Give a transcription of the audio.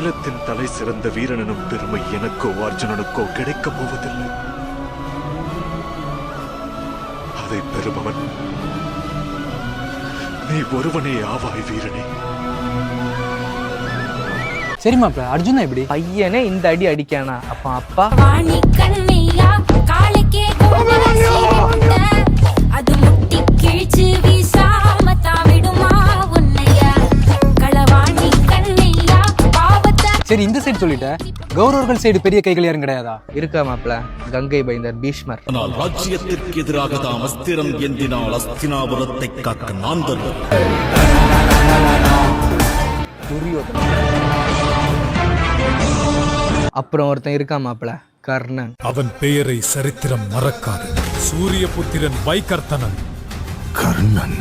வீரத்தின் தலை சிறந்த வீரனும் பெருமை எனக்கோ அர்ஜுனனுக்கோ கிடைக்கப் போவதில்லை. அதை பெறுபவன் நீ ஒருவனே ஆவாய் வீரனே. சரி மாப்ள, அர்ஜுனா எப்படி? பையனே இந்த அடி அடிக்கானா? அப்பா அப்பா அது முட்டி கிழிச்சு வீசாம தாவிடுமா உன்னைய களவாணி கண்ணையா பாவத்தை. சரி, இந்த சைடு சொல்லிட்ட, கௌரவர்கள் சைடு பெரிய கைகள் யாரும் கிடையாதா? இருக்கா மாப்ள, கங்கை பைந்தர் பீஷ்மர். ஆனால் ராஜ்யத்திற்கு எதிராக தாம் அஸ்திரம் எந்தினால் அஸ்தினாபுரத்தை காக்க நான் தருவேன். அப்புறம் ஒருத்தன் இருக்கா மாப்ள, கர்ணன். அவன் பெயரை சரித்திரம் மறக்காது. சூரிய புத்திரன் வைகர்த்தனன். கர்ணன்